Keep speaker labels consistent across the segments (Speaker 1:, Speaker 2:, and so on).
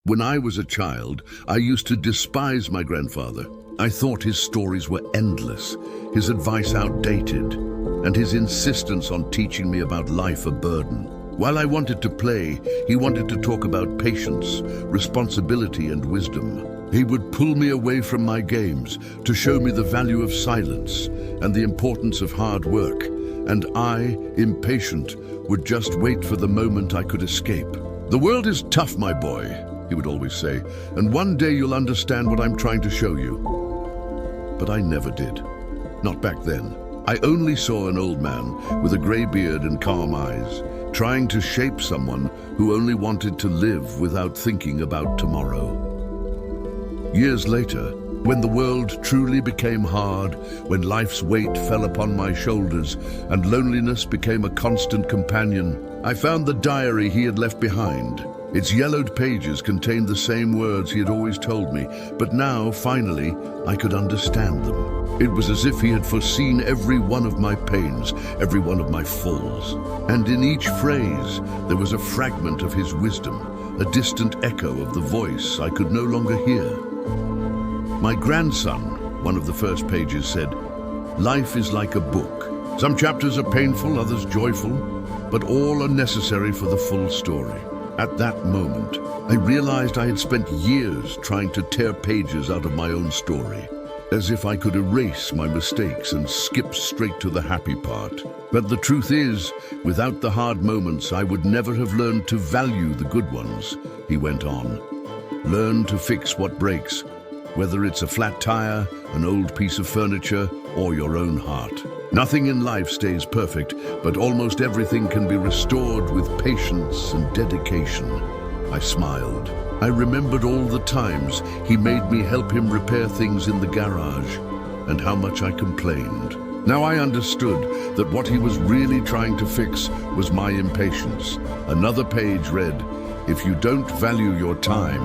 Speaker 1: When I was a child, I used to despise my grandfather. I thought his stories were endless, his advice outdated, and his insistence on teaching me about life a burden. While I wanted to play, he wanted to talk about patience, responsibility, and wisdom. He would pull me away from my games to show me the value of silence and the importance of hard work. And I, impatient, would just wait for the moment I could escape. "The world is tough, my boy," he would always say, "and one day you'll understand what I'm trying to show you." But I never did. Not back then. I only saw an old man with a grey beard and calm eyes, trying to shape someone who only wanted to live without thinking about tomorrow. Years later, when the world truly became hard, when life's weight fell upon my shoulders and loneliness became a constant companion, I found the diary he had left behind. Its yellowed pages contained the same words he had always told me, but now, finally, I could understand them. It was as if he had foreseen every one of my pains, every one of my falls. And in each phrase, there was a fragment of his wisdom, a distant echo of the voice I could no longer hear. My grandson, one of the first pages said, "Life is like a book. Some chapters are painful, others joyful, but all are necessary for the full story." At that moment, I realized I had spent years trying to tear pages out of my own story, as if I could erase my mistakes and skip straight to the happy part. But the truth is, without the hard moments, I would never have learned to value the good ones, he went on. Learn to fix what breaks, whether it's a flat tire, an old piece of furniture, or your own heart. Nothing in life stays perfect, but almost everything can be restored with patience and dedication. I smiled. I remembered all the times he made me help him repair things in the garage, and how much I complained. Now I understood that what he was really trying to fix was my impatience. Another page read, "If you don't value your time,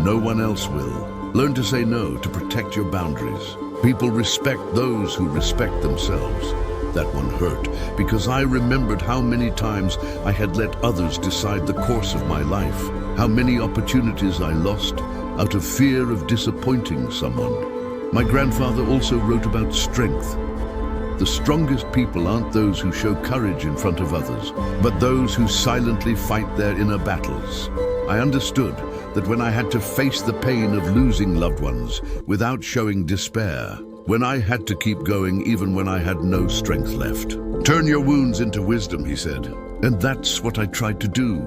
Speaker 1: no one else will. Learn to say no to protect your boundaries. People respect those who respect themselves." That one hurt, because I remembered how many times I had let others decide the course of my life, how many opportunities I lost out of fear of disappointing someone. My grandfather also wrote about strength. The strongest people aren't those who show courage in front of others, but those who silently fight their inner battles. I understood that when I had to face the pain of losing loved ones without showing despair, when I had to keep going even when I had no strength left. "Turn your wounds into wisdom," he said. And that's what I tried to do.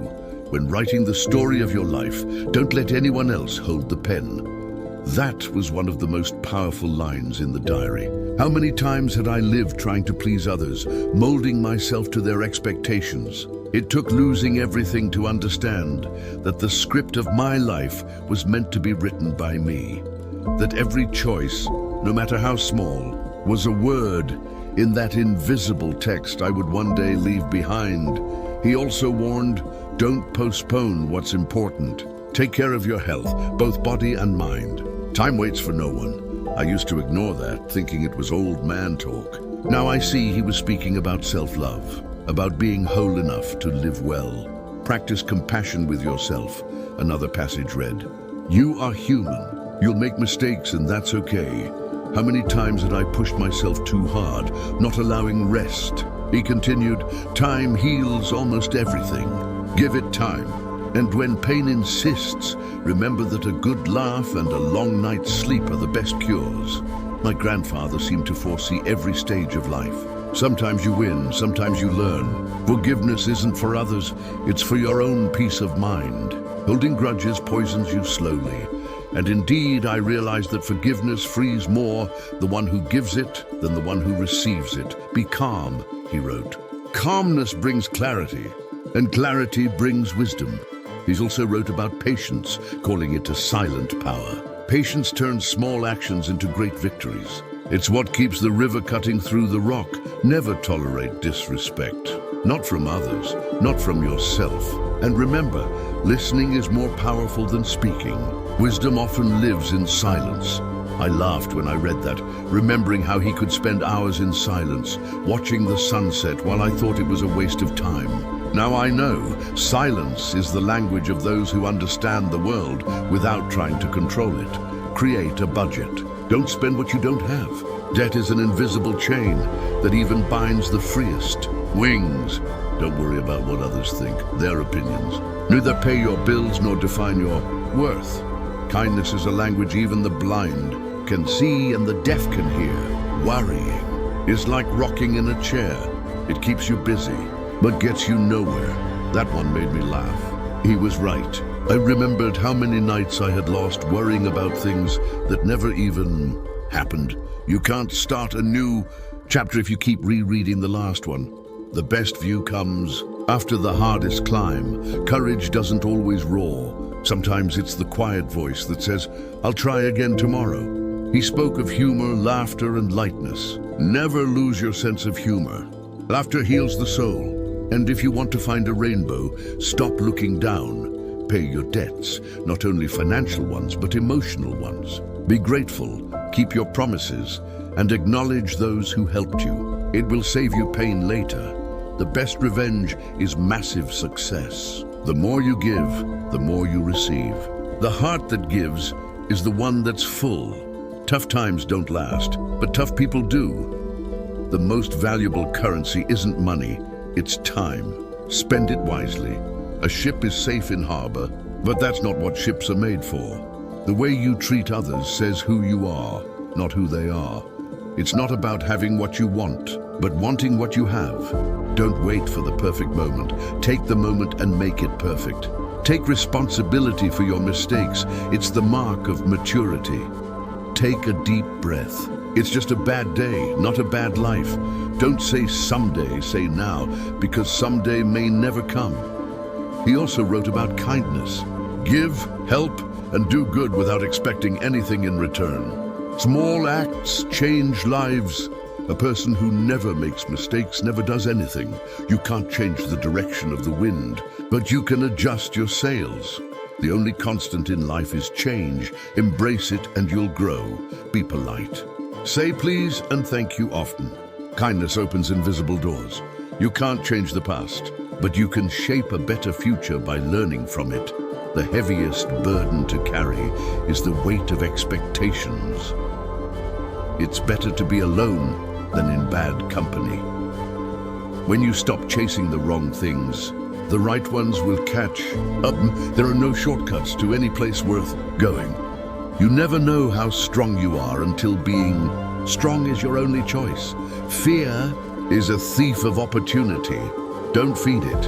Speaker 1: When writing the story of your life, don't let anyone else hold the pen. That was one of the most powerful lines in the diary. How many times had I lived trying to please others, molding myself to their expectations? It took losing everything to understand that the script of my life was meant to be written by me. That every choice, no matter how small, was a word in that invisible text I would one day leave behind. He also warned, don't postpone what's important. Take care of your health, both body and mind. Time waits for no one. I used to ignore that, thinking it was old man talk. Now I see he was speaking about self-love, about being whole enough to live well. Practice compassion with yourself, another passage read. You are human. You'll make mistakes and that's okay. How many times had I pushed myself too hard, not allowing rest? He continued, time heals almost everything. Give it time. And when pain insists, remember that a good laugh and a long night's sleep are the best cures. My grandfather seemed to foresee every stage of life. Sometimes you win, sometimes you learn. Forgiveness isn't for others, it's for your own peace of mind. Holding grudges poisons you slowly. And indeed, I realized that forgiveness frees more the one who gives it than the one who receives it. Be calm, he wrote. Calmness brings clarity, and clarity brings wisdom. He's also wrote about patience, calling it a silent power. Patience turns small actions into great victories. It's what keeps the river cutting through the rock. Never tolerate disrespect. Not from others, not from yourself. And remember, listening is more powerful than speaking. Wisdom often lives in silence. I laughed when I read that, remembering how he could spend hours in silence, watching the sunset while I thought it was a waste of time. Now I know silence is the language of those who understand the world without trying to control it. Create a budget. Don't spend what you don't have. Debt is an invisible chain that even binds the freest. Wings. Don't worry about what others think, their opinions. Neither pay your bills nor define your worth. Kindness is a language even the blind can see and the deaf can hear. Worrying is like rocking in a chair. It keeps you busy, but gets you nowhere. That one made me laugh. He was right. I remembered how many nights I had lost worrying about things that never even happened. You can't start a new chapter if you keep rereading the last one. The best view comes after the hardest climb. Courage doesn't always roar. Sometimes it's the quiet voice that says, "I'll try again tomorrow." He spoke of humor, laughter, and lightness. Never lose your sense of humor. Laughter heals the soul. And if you want to find a rainbow, stop looking down. Pay your debts, not only financial ones, but emotional ones. Be grateful, keep your promises, and acknowledge those who helped you. It will save you pain later. The best revenge is massive success. The more you give, the more you receive. The heart that gives is the one that's full. Tough times don't last, but tough people do. The most valuable currency isn't money, it's time. Spend it wisely. A ship is safe in harbor, but that's not what ships are made for. The way you treat others says who you are, not who they are. It's not about having what you want, but wanting what you have. Don't wait for the perfect moment. Take the moment and make it perfect. Take responsibility for your mistakes. It's the mark of maturity. Take a deep breath. It's just a bad day, not a bad life. Don't say someday, say now, because someday may never come. He also wrote about kindness. Give, help, and do good without expecting anything in return. Small acts change lives. A person who never makes mistakes never does anything. You can't change the direction of the wind, but you can adjust your sails. The only constant in life is change. Embrace it and you'll grow. Be polite. Say please and thank you often. Kindness opens invisible doors. You can't change the past, but you can shape a better future by learning from it. The heaviest burden to carry is the weight of expectations. It's better to be alone than in bad company. When you stop chasing the wrong things, the right ones will catch up. There are no shortcuts to any place worth going. You never know how strong you are until being strong is your only choice. Fear is a thief of opportunity. Don't feed it.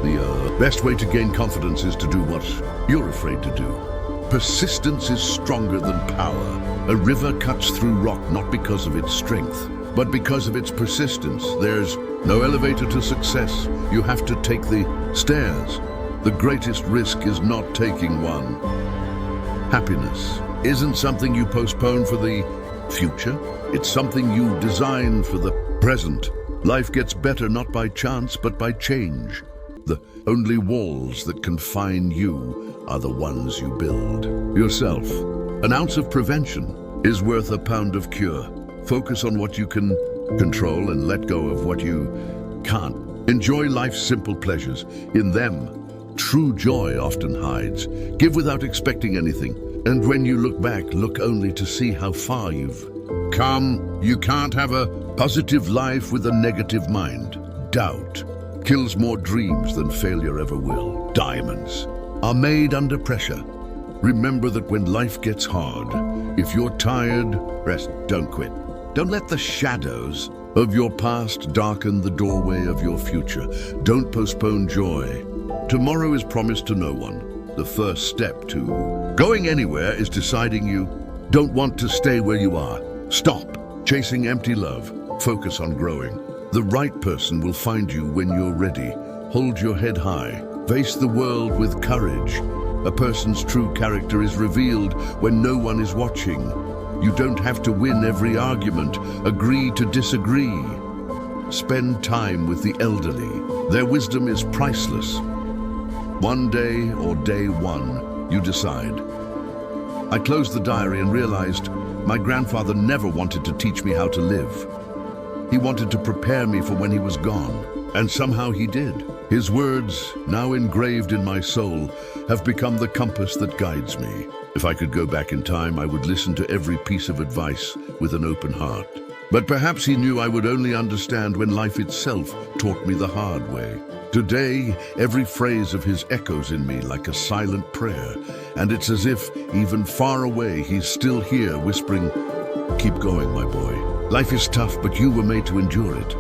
Speaker 1: The best way to gain confidence is to do what you're afraid to do. Persistence is stronger than power. A river cuts through rock not because of its strength, but because of its persistence. There's no elevator to success. You have to take the stairs. The greatest risk is not taking one. Happiness isn't something you postpone for the future. It's something you design for the present. Life gets better not by chance, but by change. The only walls that confine you are the ones you build yourself. An ounce of prevention is worth a pound of cure. Focus on what you can control and let go of what you can't. Enjoy life's simple pleasures. In them, true joy often hides. Give without expecting anything. And when you look back, look only to see how far you've come. You can't have a positive life with a negative mind. Doubt kills more dreams than failure ever will. Diamonds are made under pressure. Remember that when life gets hard, if you're tired, rest, don't quit. Don't let the shadows of your past darken the doorway of your future. Don't postpone joy. Tomorrow is promised to no one. The first step to going anywhere is deciding you don't want to stay where you are. Stop chasing empty love. Focus on growing. The right person will find you when you're ready. Hold your head high. Face the world with courage. A person's true character is revealed when no one is watching. You don't have to win every argument. Agree to disagree. Spend time with the elderly. Their wisdom is priceless. One day or day one, you decide. I closed the diary and realized my grandfather never wanted to teach me how to live. He wanted to prepare me for when he was gone, and somehow he did. His words, now engraved in my soul, have become the compass that guides me. If I could go back in time, I would listen to every piece of advice with an open heart. But perhaps he knew I would only understand when life itself taught me the hard way. Today, every phrase of his echoes in me like a silent prayer, and it's as if, even far away, he's still here whispering, "Keep going, my boy. Life is tough, but you were made to endure it.